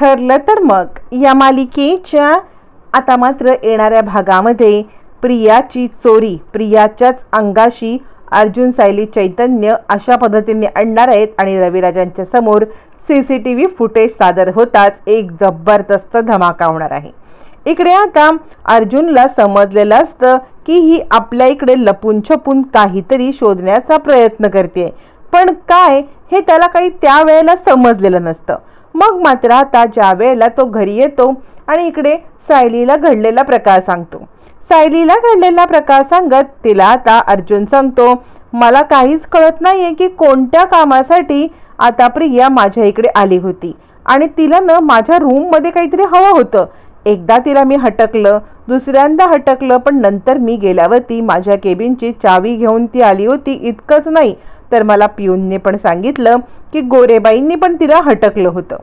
ठरलं तर मग या मालिकेच्या आता मात्र येणाऱ्या भागामध्ये प्रियाची चोरी प्रियाच्याच अंगाशी अर्जुन, सायली, चैतन्य अशा पद्धतीने आणणार आहेत आणि रविराजांच्या समोर CCTV फुटेज सादर होताच एक जबरदस्त धमाका होणार आहे। इकडे आता अर्जुनला समजलेलं असतं की ही आपल्या इकडे लपून छपून काहीतरी शोधण्याचा प्रयत्न करते, पण काय हे त्याला काही त्यावेळेला समजलेलं नसतं। मग मात्र आता ज्या वेळेला तो घरी येतो आणि इकडे सायलीला घडलेला प्रकार सांगतो, सायलीला घडलेला प्रकार सांगत तिला आता अर्जुन सांगतो, मला काहीच कळत नाहीये की कोणत्या कामासाठी आता प्रिया माझ्या इकडे आली होती आणि तिला न माझ्या रूममध्ये काहीतरी हवं होतं। एकदा तिला मी हटकलं, दुसऱ्यांदा हटकलं, पण नंतर मी गेल्यावरती माझ्या केबिनची चावी घेऊन ती आली होती। इतकंच नाही तर मला पिऊनने पण सांगितलं की गोरेबाईंनी पण तिला हटकलं होतं।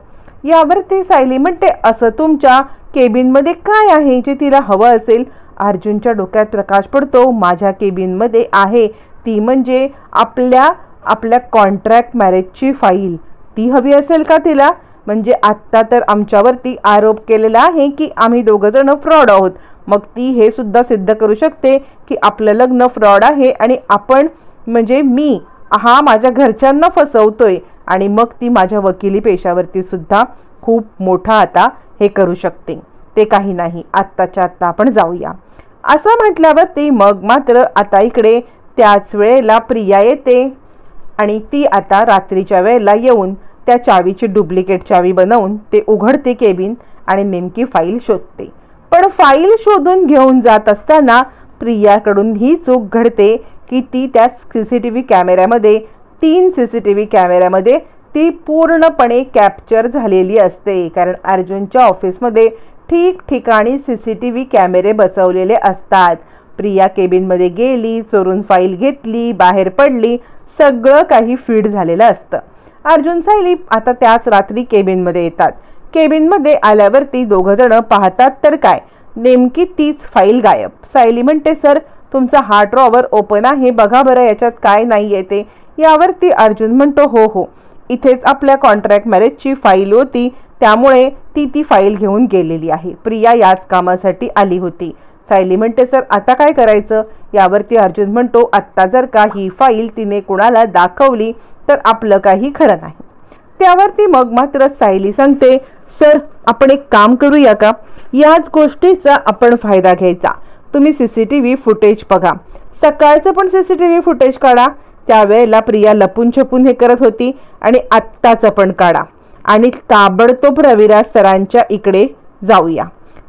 यावरती सायली म्हणते, असं तुमच्या केबिनमध्ये काय आहे जे तिला हवं असेल? अर्जुनच्या डोक्यात प्रकाश पडतो, माझ्या केबिनमध्ये आहे ती म्हणजे आपल्या कॉन्ट्रॅक्ट मॅरेजची फाईल। ती हवी असेल का तिला? म्हणजे आत्ता तर आमच्यावरती आरोप केलेला आहे की आम्ही दोघं जण फ्रॉड आहोत, मग ती हे सुद्धा सिद्ध करू शकते की आपलं लग्न फ्रॉड आहे आणि आपण म्हणजे मी हा माझ्या घरच्यांना फसवतोय आणि मग ती माझ्या वकिली पेशावरती सुद्धा खूप मोठा आता हे करू शकते। ते काही नाही, आत्ताच्या आत्ता आपण जाऊया असं म्हटल्यावरती मग मात्र आता इकडे त्याच वेळेला प्रिया येते आणि ती आता रात्रीच्या वेळेला येऊन त्या चावीची डुप्लिकेट चावी बनवून ते उघडते केबिन आणि नेमकी फाईल शोधते। पण फाईल शोधून घेऊन जात असताना प्रियाकडून ही चूक घडते की ती त्या CCTV कॅमेऱ्यामध्ये 3 CCTV कॅमेऱ्यामध्ये ती पूर्णपणे कॅप्चर झालेली असते, कारण अर्जुनच्या ऑफिसमध्ये ठिकठिकाणी CCTV कॅमेरे बसवलेले असतात। प्रिया केबिनमध्ये गेली, चोरून फाईल घेतली, बाहेर पडली, सगळं काही फीड झालेलं असतं। अर्जुन, सायली आता त्याच रात्री केबिनमध्ये येतात। केबिनमध्ये आल्यावरती दोघं जण पाहतात तर काय, नेमकी तीच फाईल गायब। सायली म्हणते, सर तुमचा हा ड्रॉवर ओपन आहे, बघा बरं याच्यात काय नाही येते। यावरती अर्जुन म्हणतो, हो हो इथेच आपल्या कॉन्ट्रॅक्ट मॅरेजची फाईल होती, त्यामुळे ती फाईल घेऊन गेलेली आहे। प्रिया याच कामासाठी आली होती। सायली म्हणते, सर आता काय करायचं? यावरती अर्जुन म्हणतो, आत्ता जर का ही फाईल तिने कुणाला दाखवली तर आपलं काही खरं नाही। त्यावरती मग मात्र सायली सांगते, सर आपण एक काम करूया का, याच गोष्टीचा आपण फायदा घ्यायचा। तुम्ही CCTV फुटेज बघा, सकाळचं पण CCTV फुटेज काढा, त्यावेळेला प्रिया लपून छपून हे करत होती, आणि आत्ताचं पण काढा आणि ताबडतोब रविराज सरांच्या इकडे जाऊया।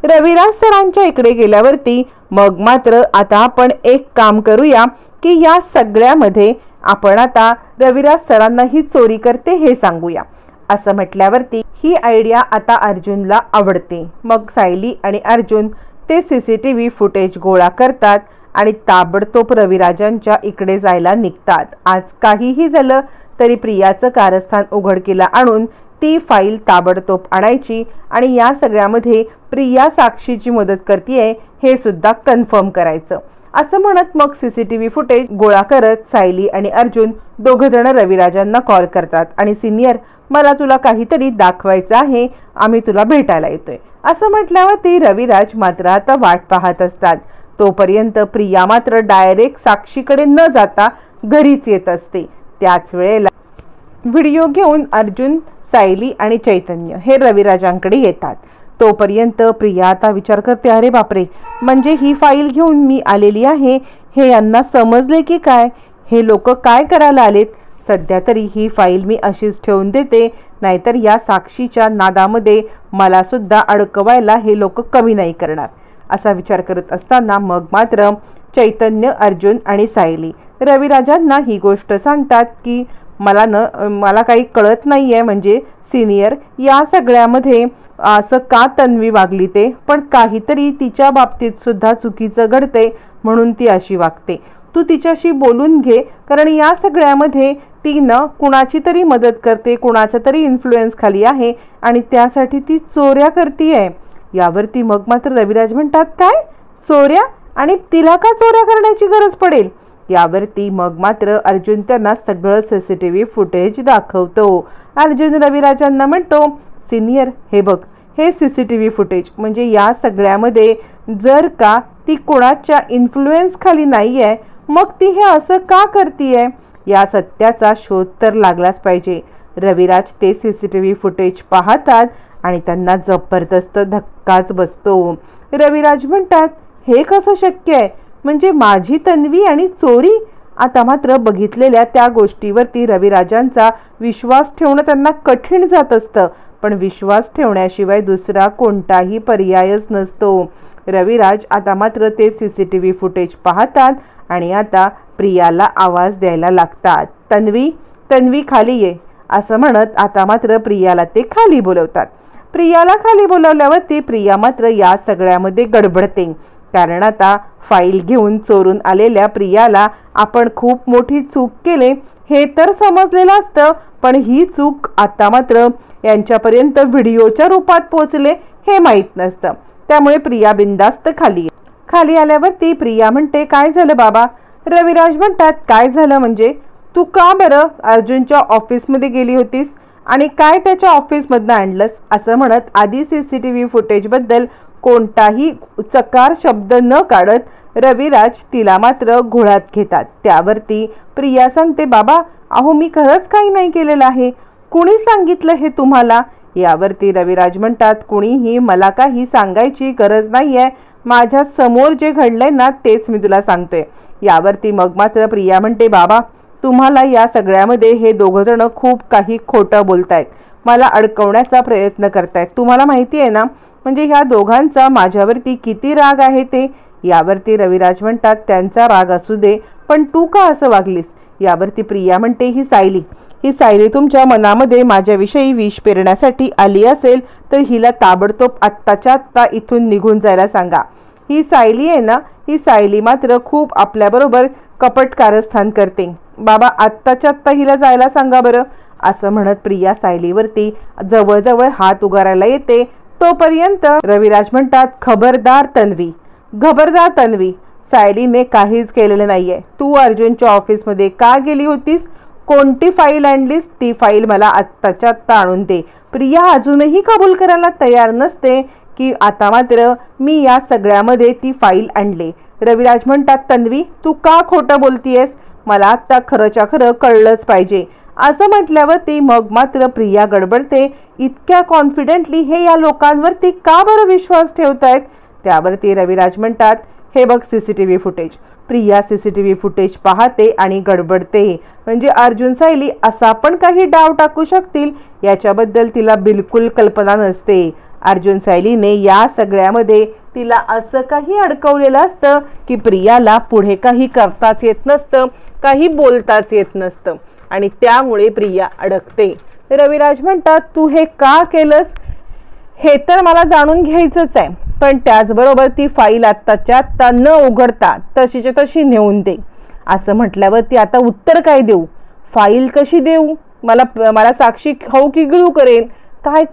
रविराज सरांच्या इकडे गेल्यावरती मग मात्र आता आपण एक काम करूया की या सगळ्यामध्ये आपण आता रविराज सरांना ही चोरी करते हे सांगूया। असं म्हटल्यावरती ही आयडिया आता अर्जुनला आवडते। मग सायली आणि अर्जुन ते CCTV फुटेज गोळा करतात आणि ताबडतोब रविराजांच्या इकडे जायला निघतात। आज काहीही झालं तरी प्रियाचं कारस्थान उघडकीला आणून ती फाईल ताबडतोब आणायची आणि या सगळ्यामध्ये प्रिया साक्षीची मदत करतेय हे सुद्धा कन्फर्म करायचं। असं म्हणत मग CCTV फुटेज गोळा करत सायली आणि अर्जुन दोघं जण रविराजांना कॉल करतात आणि सिनियर मला तुला काहीतरी दाखवायचं आहे, आम्ही तुला भेटायला येतोय असं म्हटल्यावर ती रविराज मात्र आता वाट पाहत असतात। तोपर्यंत प्रिया मात्र डायरेक्ट साक्षीकडे न जाता घरीच येत असते। त्याच वेळेला व्हिडिओ घेऊन अर्जुन, सायली आणि चैतन्य हे रविराजांकडे येतात। तोपर्यंत प्रिया आता विचार करते, अरे बापरे, म्हणजे ही फाईल घेऊन मी आलेली आहे हे यांना समजले की काय, हे लोक काय करायला आलेत? सध्या तरी ही फाईल मी अशीच ठेवून देते, नाहीतर या साक्षीच्या नादामध्ये मला सुद्धा अडकवायला हे लोक कमी नाही करणार असा विचार करत असताना मग मात्र चैतन्य, अर्जुन आणि सायली रविराजांना ही गोष्ट सांगतात की मला काही कळत नाहीये, म्हणजे सिनियर या सगळ्यामध्ये असं का तन्वी वागली ते, पण काहीतरी तिच्या बाबतीत सुद्धा चुकीचं घडते म्हणून ती अशी वागते। तू तिच्याशी बोलून घे, कारण या सगळ्यामध्ये ती कुणाची तरी मदत करते, कुणाच्या तरी इन्फ्लुएन्स खाली आहे आणि त्यासाठी ती चोऱ्या करतीये। यावरती मग मात्र रविराज म्हणतात, काय चोऱ्या? आणि तिला का चोऱ्या करण्याची गरज पडेल? यावरती मग मात्र अर्जुन त्यांना सगळं CCTV फुटेज दाखवतो। अर्जुन रविराजांना म्हणतो, सिनियर हे बघ, हे CCTV फुटेज म्हणजे या सगळ्यामध्ये जर का ती कोणाच्या इन्फ्लुएन्स खाली नाही आहे, मग ती हे असं का करतीये? या सत्याचा शोध तर लागलाच पाहिजे. रविराज ते CCTV फुटेज पाहतात आणि त्यांना जबरदस्त धक्काच बसतो. रविराज म्हणतात, हे कसं शक्य आहे? म्हणजे माझी तन्वी आणि चोरी? आता मात्र बघितलेल्या त्या गोष्टीवरती रविराजांचा विश्वास ठेवणं त्यांना कठीण जात असतं, पण विश्वास ठेवण्याशिवाय दुसरा कोणताही पर्यायच नसतो. रविराज आता मात्र ते CCTV फुटेज पाहतात आणि आता प्रियाला आवाज द्यायला लागतात. तन्वी, तन्वी खाली ये असं म्हणत आता मात्र प्रियाला ते खाली बोलवतात. प्रियाला खाली बोलवल्यावरती प्रिया मात्र या सगळ्यामध्ये गडबडते, कारण आता फाईल घेऊन चोरून आलेल्या प्रियाला आपण खूप मोठी चूक केले हे तर समजलेलं असतं, पण ही चूक आता मात्र यांच्यापर्यंत व्हिडिओच्या रूपात पोहोचले हे माहीत नसतं. त्यामुळे प्रिया बिंदास्त खाली आल्यावरती प्रिया म्हणते, काय झालं बाबा? रविराज म्हणतात, काय झालं म्हणजे? तू का बरं अर्जुनच्या ऑफिसमध्ये गेली होतीस आणि काय त्याच्या ऑफिसमधनं आणलंस? असं म्हणत आधी CCTV फुटेजबद्दल कोणताही चकार शब्द न काढत रविराज तिला मात्र घोळात घेतात. त्यावरती प्रिया सांगते, बाबा अहो मी खरंच काही नाही केलेलं आहे, कुणी सांगितलं हे तुम्हाला? यावरती रविराज म्हणतात, कुणीही मला काही सांगायची गरज नाही आहे, माझ्या समोर जे घडलंय ना तेच मी तुला सांगतोय. यावरती मग मात्र प्रिया म्हणते, बाबा तुम्हाला या सगळ्यामध्ये हे दोघं जण खूप काही खोटं बोलतायत, मला अडकवण्याचा प्रयत्न करतायत. तुम्हाला माहिती आहे ना म्हणजे ह्या दोघांचा माझ्यावरती किती राग आहे ते? यावरती रविराज म्हणतात, त्यांचा राग असू दे, पण तू का असं वागलीस? यावरती प्रिया म्हणते, ही सायली तुमच्या मनामध्ये माझ्याविषयी विष पेरण्यासाठी आली असेल तर हिला ताबडतोब आत्ताच्या आत्ता इथून निघून जायला सांगा. ही सायली आहे ना, ही सायली मात्र खूप आपल्याबरोबर कपट कारस्थान करते. बाबा आत्ताच्या आत्ता हिला जायला सांगा बरं. असं म्हणत प्रिया सायलीवरती जवळजवळ हात उगारायला येते. तोपर्यंत रविराज म्हणतात, खबरदार तन्वी, सायलीने काहीच केलेलं नाहीये. तू अर्जुनच्या ऑफिसमध्ये का गेली होतीस? कोणती फाईल आणलीस? ती फाईल मला आत्ताच्या आत्ता आणून दे. प्रिया अजूनही कबूल करायला तयार नसते की आता मात्र मी या सगळ्यामध्ये ती फाईल आणले. रविराज म्हणतात, तन्वी तू का खोटं बोलतीयस? मला आत्ता खरंच्या खरं कळलंच पाहिजे. असं म्हटल्यावरती मग मात्र प्रिया गडबडते, इतक्या कॉन्फिडेंटली हे या लोकांवरती का बरं विश्वास ठेवतायत? त्यावरती रविराज म्हणतात, हे बघ CCTV footage. Priya CCTV footage पाहते आणि गडबडते, म्हणजे अर्जुन सायली असा पण काही डाव टाकू शकतील याच्याबद्दल तिला बिलकुल कल्पना नसते. अर्जुन सायलीने या सगळ्यामध्ये तिला असं काही अडकवलेलं असतं की प्रियाला पुढे काही करताच येत नसतं, काही बोलताच येत नसतं आणि त्यामुळे प्रिया अडकते. रविराज म्हणतात, तू हे का केलंस हे तर मला जाणून घ्यायचंच आहे, पण त्याचबरोबर ती फाईल आत्ताच्या आत्ता न उघडता तशीच्या तशी नेऊन दे. असं म्हटल्यावरती आता उत्तर काय देऊ? फाईल कशी देऊ? मला साक्षी खाऊ की गिळू करेल? काय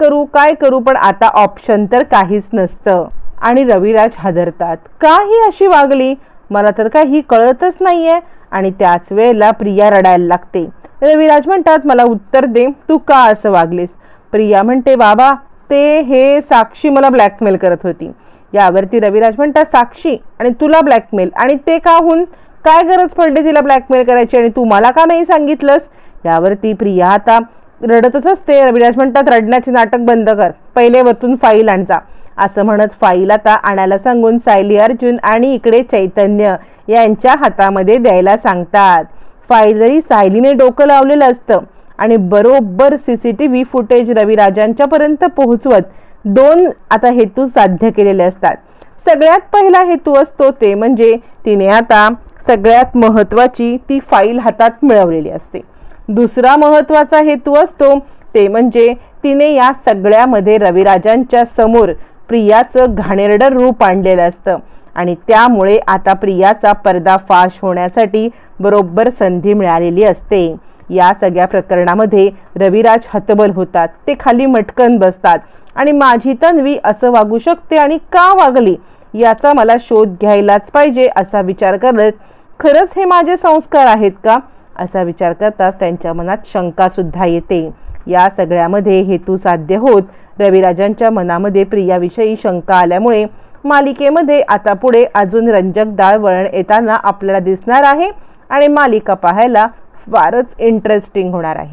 करू? पण आता ऑप्शन तर काहीच नसतं आणि रविराज हादरतात. का ही अशी वागली? मला तर काही कळतच नाहीये. आणि त्याच वेळेला प्रिया रडायला लागते. रविराज म्हणतात, मला उत्तर दे, तू का असं वागलीस? प्रिया म्हणते, बाबा हे साक्षी मला ब्लॅकमेल करत होती. यावरती रविराज म्हणतात, साक्षी आणि तुला ब्लॅकमेल? आणि ते काहून? काय गरज पडली तिला ब्लॅकमेल करायची आणि तू मला का नाही सांगितलंस? यावरती प्रिया आता रडतच असते. रविराज म्हणतात, रडण्याचे नाटक बंद कर, पहिले वरतून फाईल आणजा. असं म्हणत फाईल आता आणायला सांगून सायली अर्जुन आणि इकडे चैतन्य यांच्या हातामध्ये द्यायला सांगतात. फाईल जरी सायलीने डोकं लावलेलं असतं आणि बरोबर CCTV फुटेज रविराजांच्या पर्यंत पोहोचवत दोन आता हेतू साध्य केलेले असतात. सगळ्यात पहिला हेतू असतो ते म्हणजे तिने आता सगळ्यात महत्त्वाची ती फाईल हातात मिळवलेली असते. दुसरा महत्त्वाचा हेतू असतो ते म्हणजे तिने या सगळ्यामध्ये रविराजांच्या समोर प्रियाचं घाणेरडं रूप आणलेलं असतं आणि त्यामुळे आता प्रियाचा पर्दाफाश होण्यासाठी बरोबर संधी मिळालेली असते. या सगळ्या प्रकरणामध्ये रविराज हतबल होतात. ते खाली मटकन बसतात आणि माझी तन्वी असं वागू शकते आणि का वागली याचा मला शोध घ्यायलाच पाहिजे असा विचार करत, खरंच हे माझे संस्कार आहेत का असा विचार करताच त्यांच्या मनात शंका सुद्धा येते. या सगळ्यामध्ये हेतू साध्य होत रविराजांच्या मनामध्ये प्रियाविषयी शंका आल्यामुळे मालिकेमध्ये आता पुढे अजून रंजकदार वळण येताना आपल्याला दिसणार आहे आणि मालिका पाहायला फारच इंटरेस्टिंग होणार आहे।